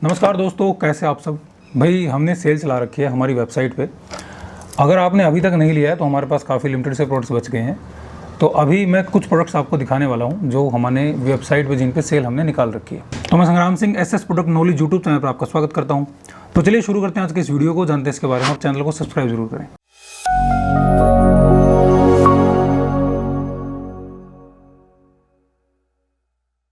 नमस्कार दोस्तों, कैसे आप सब। भाई हमने सेल चला रखी है हमारी वेबसाइट पे। अगर आपने अभी तक नहीं लिया है तो हमारे पास काफ़ी लिमिटेड से प्रोडक्ट्स बच गए हैं। तो अभी मैं कुछ प्रोडक्ट्स आपको दिखाने वाला हूं जो हमने वेबसाइट पे जिन पे सेल हमने निकाल रखी है। तो मैं संग्राम Singh SS product knowledge YouTube channel पर आपका स्वागत करता हूँ। तो चलिए शुरू करते हैं आज के इस वीडियो को। जानते हैं इसके बारे में, आप चैनल को सब्सक्राइब जरूर करें।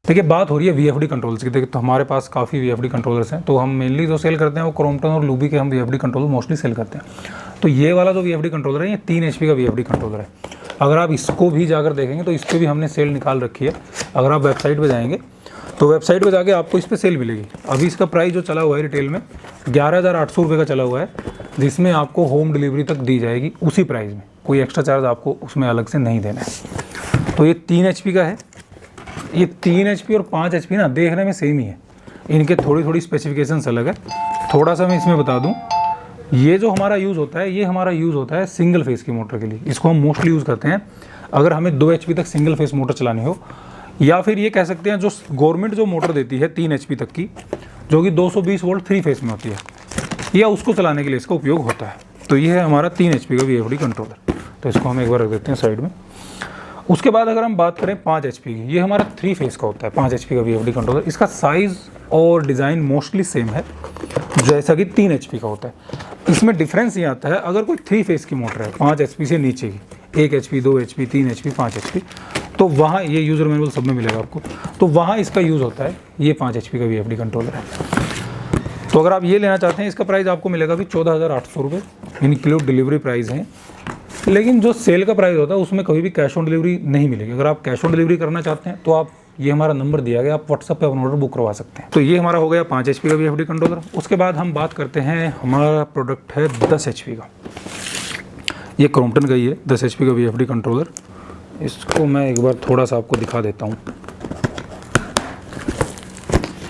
देखिए, बात हो रही है वीएफडी कंट्रोल्स की। देखिए, तो हमारे पास काफ़ी वीएफडी कंट्रोलर्स हैं। तो हम मेनली जो सेल करते हैं वो क्रॉम्पटन और लूबी के हम वीएफडी कंट्रोलर मोस्टली सेल करते हैं। तो ये वाला जो वीएफडी कंट्रोलर है ये 3 HP का वीएफडी कंट्रोलर है। अगर आप इसको भी जाकर देखेंगे तो इस पर भी हमने सेल निकाल रखी है। अगर आप वेबसाइट पर जाएंगे तो वेबसाइट पर जाके आपको इस पर सेल मिलेगी। अभी इसका प्राइस जो चला हुआ है रिटेल में 11,800 रुपये का चला हुआ है, जिसमें आपको होम डिलीवरी तक दी जाएगी उसी प्राइस में। कोई एक्स्ट्रा चार्ज आपको उसमें अलग से नहीं देना है। तो ये 3 HP का है। ये 3 HP और 5 HP ना देखने में सेम ही है, इनके थोड़ी स्पेसिफिकेशंस अलग है। थोड़ा सा मैं इसमें बता दूं, ये जो हमारा यूज़ होता है ये हमारा यूज़ होता है सिंगल फेस की मोटर के लिए। इसको हम मोस्टली यूज़ करते हैं अगर हमें 2 HP तक सिंगल फेस मोटर चलानी हो, या फिर ये कह सकते हैं जो गवर्नमेंट जो मोटर देती है 3 HP तक की, जो कि 220 वोल्ट 3 फेस में होती है, या उसको चलाने के लिए इसका उपयोग होता है। तो ये है हमारा 3 HP का वीएफडी कंट्रोलर। तो इसको हम एक बार रख देते हैं साइड में। उसके बाद अगर हम बात करें 5 HP की, ये हमारा 3 फेस का होता है 5 HP का वीएफडी कंट्रोलर। इसका साइज़ और डिज़ाइन मोस्टली सेम है जैसा कि 3 HP का होता है। इसमें डिफरेंस ये आता है, अगर कोई 3 फेस की मोटर है 5 HP से नीचे की, 1 HP 2 HP 3 HP 5 HP, तो वहाँ ये यूज़र मैनुअल सब में मिलेगा आपको। तो वहाँ इसका यूज़ होता है ये 5 HP का वीएफडी कंट्रोलर है। तो अगर आप ये लेना चाहते हैं, इसका प्राइस आपको मिलेगा भी 14,800 रुपये, इंक्लूड डिलीवरी प्राइस है। लेकिन जो सेल का प्राइस होता है उसमें कभी भी कैश ऑन डिलीवरी नहीं मिलेगी। अगर आप कैश ऑन डिलीवरी करना चाहते हैं तो आप ये हमारा नंबर दिया गया, आप व्हाट्सएप पे अपना ऑर्डर बुक करवा सकते हैं। तो ये हमारा हो गया 5 HP का वीएफडी कंट्रोलर। उसके बाद हम बात करते हैं, हमारा प्रोडक्ट है 10 HP का। ये क्रॉम्पटन का ही है 10 HP का वीएफडी कंट्रोलर। इसको मैं एक बार थोड़ा सा आपको दिखा देता हूँ।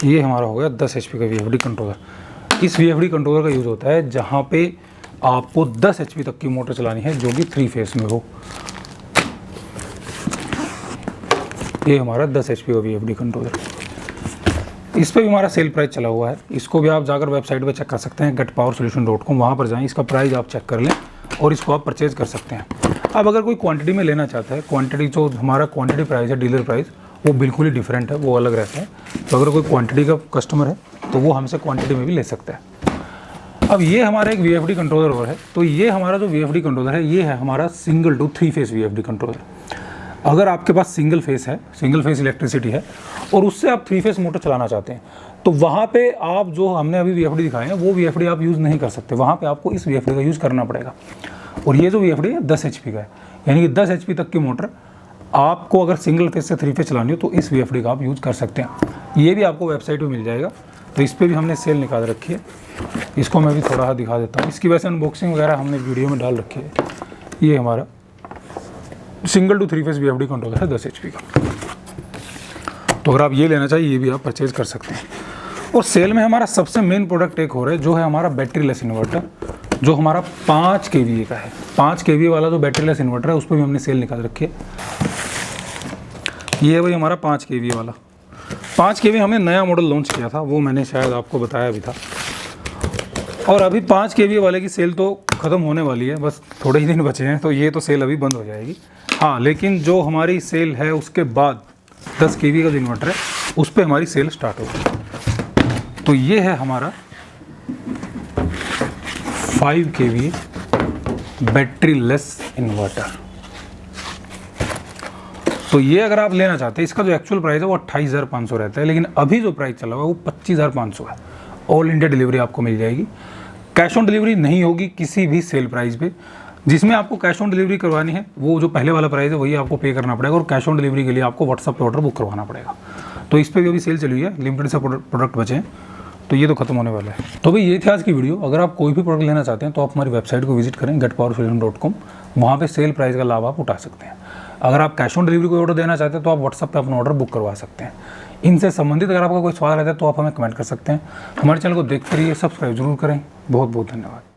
ये हमारा हो गया 10 HP का वीएफडी कंट्रोलर। इस वीएफडी कंट्रोलर का यूज़ होता है जहाँ पे आपको 10 HP तक की मोटर चलानी है जो कि 3 फेस में हो। ये हमारा 10 HP का वीएफडी कंट्रोलर। इस पे भी हमारा सेल प्राइस चला हुआ है। इसको भी आप जाकर वेबसाइट पे चेक कर सकते हैं, getpowersolution.com। वहाँ पर जाएं, इसका प्राइस आप चेक कर लें और इसको आप परचेज़ कर सकते हैं। अब अगर कोई क्वांटिटी में लेना चाहता है, क्वांटिटी जो हमारा क्वांटिटी प्राइस है, डीलर प्राइस, वो बिल्कुल ही डिफरेंट है, वो अलग रहता है। तो अगर कोई क्वांटिटी का कस्टमर है तो वो हमसे क्वांटिटी में भी ले सकता है। अब ये हमारा एक वीएफडी कंट्रोलर और है। तो ये हमारा जो वीएफडी कंट्रोलर है ये है हमारा single two 3 phase VFD controller. अगर आपके पास सिंगल फेस है, सिंगल फेस इलेक्ट्रिसिटी है और उससे आप 3 फेस मोटर चलाना चाहते हैं, तो वहाँ पे आप जो हमने अभी वीएफडी दिखाए हैं वो वीएफडी आप यूज़ नहीं कर सकते। वहाँ पे आपको इस वीएफडी का यूज़ करना पड़ेगा। और ये जो वीएफडी है 10 HP का है, यानी कि 10 HP तक की मोटर आपको अगर सिंगल फेस से 3 फेस चलानी हो तो इस वीएफडी का आप यूज़ कर सकते हैं। ये भी आपको वेबसाइट पर मिल जाएगा। तो इस पर भी हमने सेल निकाल रखी है। इसको मैं भी थोड़ा सा दिखा देता हूँ। इसकी वैसे अनबॉक्सिंग वगैरह हमने वीडियो में डाल रखी है। ये हमारा single two 3 phase VFD controller है 10 HP का। तो अगर आप ये लेना चाहिए ये भी आप परचेज कर सकते हैं। और सेल में हमारा सबसे मेन प्रोडक्ट एक हो रहा है जो है हमारा बैटरी लेस इन्वर्टर, जो हमारा 5 kVA का है। 5 kVA वाला जो बैटरी लेस इन्वर्टर है उस पर भी हमने सेल निकाल रखी है। ये है भाई हमारा 5 kVA वाला। 5 kVA हमने नया मॉडल लॉन्च किया था, वो मैंने शायद आपको बताया भी था। और अभी 5 kVA वाले की सेल तो ख़त्म होने वाली है, बस थोड़े ही दिन बचे हैं। तो ये तो सेल अभी बंद हो जाएगी। हाँ, लेकिन जो हमारी सेल है उसके बाद 10 kVA का जो इन्वर्टर है उस पर हमारी सेल स्टार्ट होगी। तो ये है हमारा 5 kVA बैटरी लेस इन्वर्टर। तो ये अगर आप लेना चाहते हैं, इसका जो एक्चुअल प्राइस है वो 28,500 रहता है, लेकिन अभी जो प्राइस चला हुआ है वो 25,500 है। ऑल इंडिया डिलीवरी आपको मिल जाएगी। कैश ऑन डिलीवरी नहीं होगी किसी भी सेल प्राइस पे। जिसमें आपको कैश ऑन डिलीवरी करवानी है वो जो पहले वाला प्राइस है वही आपको पे करना पड़ेगा, और कैश ऑन डिलीवरी के लिए आपको व्हाट्सएप पे ऑर्डर बुक करवाना पड़ेगा। तो इस पर भी अभी सेल चली हुई है, लिमिटेड से प्रोडक्ट बचे हैं, तो ये तो खत्म होने वाला है। तो भाई ये थी आज की वीडियो। अगर आप कोई भी प्रोडक्ट लेना चाहते हैं तो आप हमारी वेबसाइट को विजिट करें getpowersolution.com। वहाँ पे सेल प्राइस का लाभ आप उठा सकते हैं। अगर आप कैश ऑन डिलीवरी कोई ऑर्डर देना चाहते हैं तो आप व्हाट्सएप पे अपना ऑर्डर बुक करवा सकते हैं। इनसे संबंधित अगर आपका कोई सवाल रहता है तो आप हमें कमेंट कर सकते हैं। हमारे चैनल को देखते रहिए, सब्सक्राइब जरूर करें। बहुत बहुत धन्यवाद।